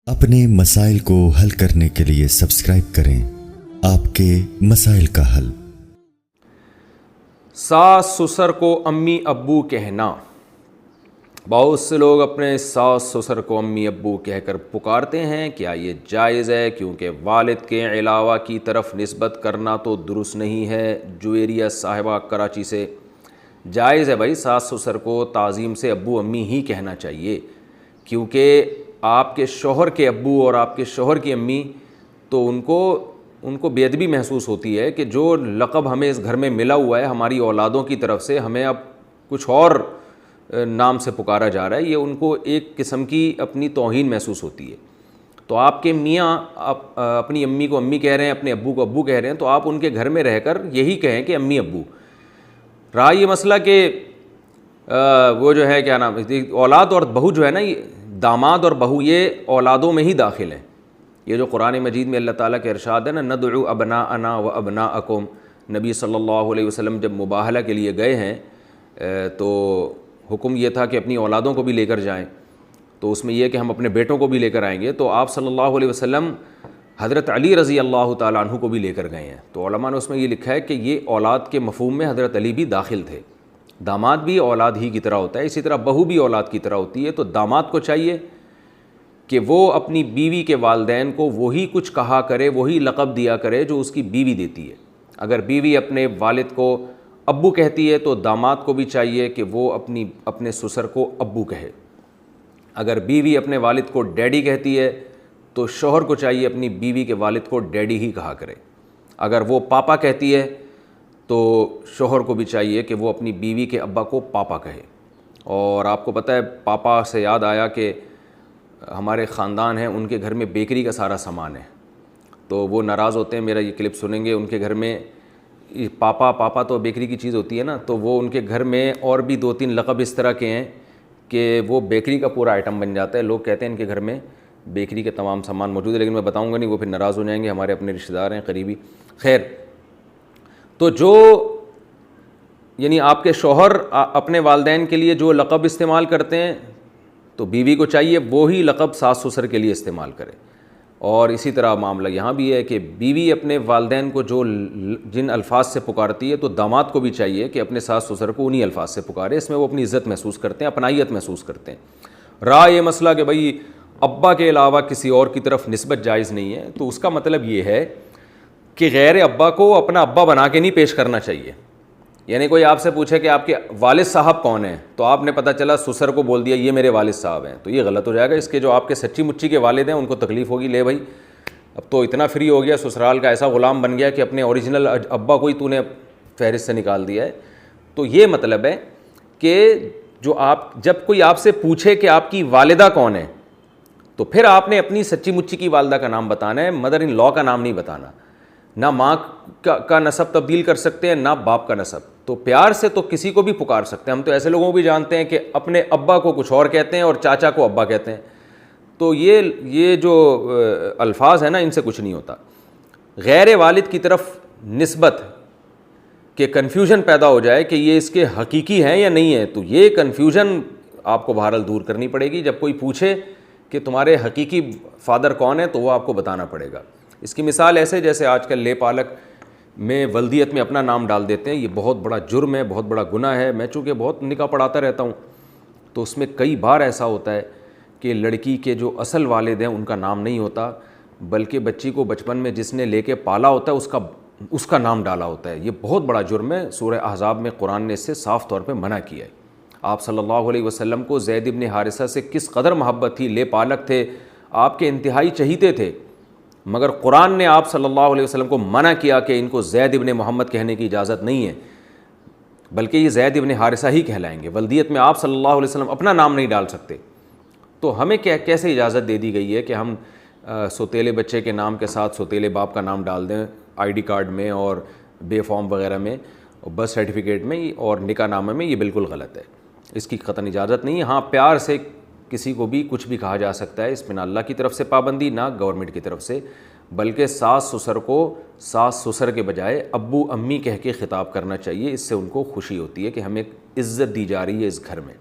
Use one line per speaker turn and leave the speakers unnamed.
अपने मसाइल को हल करने के लिए सब्सक्राइब करें आपके मसाइल का हल।
सास ससुर को अम्मी अब्बू कहना। बहुत से लोग अपने सास ससुर को अम्मी अब्बू कहकर पुकारते हैं, क्या ये जायज़ है? क्योंकि वालिद के अलावा की तरफ निस्बत करना तो दुरुस्त नहीं है। जुवेरिया साहिबा कराची से। जायज़ है भाई, सास ससुर को ताज़ीम से अब्बू अम्मी ही कहना चाहिए, क्योंकि आपके शौहर के अब्बू और आपके शौहर की अम्मी तो उनको बेअदबी महसूस होती है कि जो लक़ब हमें इस घर में मिला हुआ है हमारी औलादों की तरफ से, हमें अब कुछ और नाम से पुकारा जा रहा है। ये उनको एक किस्म की अपनी तौहीन महसूस होती है। तो आपके मियाँ अपनी अम्मी को अम्मी कह रहे हैं, अपने अब्बू को अब्बू कह रहे हैं, तो आप उनके घर में रहकर यही कहें कि अम्मी अब्बू। रहा ये मसला कि वो जो है क्या नाम, औलाद और बहू जो है ना, ये दामाद और बहू ये औलादों में ही दाखिल हैं। ये जो कुरान मजीद में अल्लाह ताला के इरशाद है ना, नदउ अबनाअना व अबनाअकुम। नबी सल्लल्लाहु अलैहि वसल्लम जब मुबाहला के लिए गए हैं तो हुक्म ये था कि अपनी औलादों को भी लेकर जाएं। तो उसमें यह कि हम अपने बेटों को भी लेकर आएंगे। तो आप सल्लल्लाहु अलैहि वसल्लम हज़रत अली रज़ी अल्लाह ताला अन्हु को भी लेकर गए हैं। तो उलमा ने उसमें ये लिखा है कि ये औलाद के मफ़हूम में हज़रत अली भी दाखिल थे। दामाद भी औलाद ही की तरह होता है, इसी तरह बहू भी औलाद की तरह होती है। तो दामाद को चाहिए कि वो अपनी बीवी के वालिदैन को वही कुछ कहा करे, वही लक़ब दिया करे जो उसकी बीवी देती है। अगर बीवी अपने वालिद को अब्बू कहती है तो दामाद को भी चाहिए कि वो अपने ससुर को अब्बू कहे। अगर बीवी अपने वालिद को डैडी कहती है तो शौहर को चाहिए अपनी बीवी के वालिद को डैडी ही कहा करे। अगर वो पापा कहती है तो शौहर को भी चाहिए कि वो अपनी बीवी के अब्बा को पापा कहे। और आपको पता है, पापा से याद आया कि हमारे ख़ानदान हैं, उनके घर में बेकरी का सारा सामान है। तो वो नाराज़ होते हैं, मेरा ये क्लिप सुनेंगे, उनके घर में पापा पापा तो बेकरी की चीज़ होती है ना, तो वो उनके घर में और भी 2-3 लक़ब इस तरह के हैं कि वो बेकरी का पूरा आइटम बन जाता है। लोग कहते हैं इनके घर में बेकरी के तमाम सामान मौजूद है, लेकिन मैं बताऊँगा नहीं, वो फिर नाराज़ हो जाएंगे, हमारे अपने रिश्तेदार हैं करीबी। खैर, तो जो यानी आपके शौहर अपने वालिदैन के लिए जो लक़ब इस्तेमाल करते हैं तो बीवी को चाहिए वो ही लक़ब सास ससुर के लिए इस्तेमाल करे। और इसी तरह मामला यहाँ भी है कि बीवी अपने वालिदैन को जिन अल्फाज से पुकारती है तो दामाद को भी चाहिए कि अपने सास ससुर को उन्हीं अल्फाज से पुकारे। इसमें वो अपनी इज़्ज़त महसूस करते हैं, अपनाइयत महसूस करते हैं। रहा ये मसला कि भाई अब्बा के अलावा किसी और की तरफ निस्बत जायज़ नहीं है, तो उसका मतलब ये है कि गैर अब्बा को अपना अब्बा बना के नहीं पेश करना चाहिए। यानी कोई आपसे पूछे कि आपके वालिद साहब कौन हैं, तो आपने पता चला ससुर को बोल दिया ये मेरे वालिद साहब हैं, तो ये गलत हो जाएगा। इसके जो आपके सच्ची मुच्ची के वालिद हैं उनको तकलीफ़ होगी, ले भाई अब तो इतना फ्री हो गया, ससुराल का ऐसा ग़ुलाम बन गया कि अपने ओरिजिनल अब्बा को ही तूने फहरिस्त से निकाल दिया है। तो ये मतलब है कि जब कोई आपसे पूछे कि आपकी वालिदा कौन है, तो फिर आपने अपनी सच्ची मुच्ची की वालिदा का नाम बताना है, मदर इन लॉ का नाम नहीं बताना। ना माँ का नसब तब्दील कर सकते हैं, ना बाप का नसब। तो प्यार से तो किसी को भी पुकार सकते हैं। हम तो ऐसे लोगों को भी जानते हैं कि अपने अब्बा को कुछ और कहते हैं और चाचा को अब्बा कहते हैं। तो ये जो अल्फाज है ना, इनसे कुछ नहीं होता। गैर वालिद की तरफ निस्बत के कन्फ्यूजन पैदा हो जाए कि ये इसके हकीकी हैं या नहीं है, तो ये कन्फ्यूजन आपको बहरहाल दूर करनी पड़ेगी। जब कोई पूछे कि तुम्हारे हकीकी फ़ादर कौन है, तो वो आपको बताना पड़ेगा। इसकी मिसाल ऐसे जैसे आजकल ले पालक में वल्दियत में अपना नाम डाल देते हैं। ये बहुत बड़ा जुर्म है, बहुत बड़ा गुनाह है। मैं चूँकि बहुत निकाह पढ़ाता रहता हूँ, तो उसमें कई बार ऐसा होता है कि लड़की के जो असल वालिद हैं उनका नाम नहीं होता, बल्कि बच्ची को बचपन में जिसने लेके पाला होता है उसका नाम डाला होता है। ये बहुत बड़ा जुर्म है। सूरह अहज़ाब में कुरान ने इससे साफ़ तौर पर मना किया है। आप सल्लल्लाहु अलैहि वसल्लम को ज़ैद इब्न हारिसा से किस कदर मोहब्बत थी, ले पालक थे, आपके इंतहाई चहीते थे, मगर कुरान ने आप सल्लल्लाहु अलैहि वसल्लम को मना किया कि इनको ज़ैद इब्न मोहम्मद कहने की इजाज़त नहीं है, बल्कि ये ज़ैद इब्न हारिसा ही कहलाएंगे। वल्दियत में आप सल्लल्लाहु अलैहि वसल्लम अपना नाम नहीं डाल सकते। तो हमें कैसे इजाज़त दे दी गई है कि हम सौतेले बच्चे के नाम के साथ सौतेले बाप का नाम डाल दें आईडी कार्ड में और बे फॉर्म वगैरह में और बर्थ सर्टिफिकेट में और निकाह नामे में? ये बिल्कुल गलत है, इसकी क़तन इजाज़त नहीं है। हाँ, प्यार से किसी को भी कुछ भी कहा जा सकता है, इसमें ना अल्लाह की तरफ से पाबंदी, ना गवर्नमेंट की तरफ से, बल्कि सास ससुर को सास ससुर के बजाय अब्बू अम्मी कह के ख़िताब करना चाहिए। इससे उनको खुशी होती है कि हमें इज़्ज़त दी जा रही है इस घर में।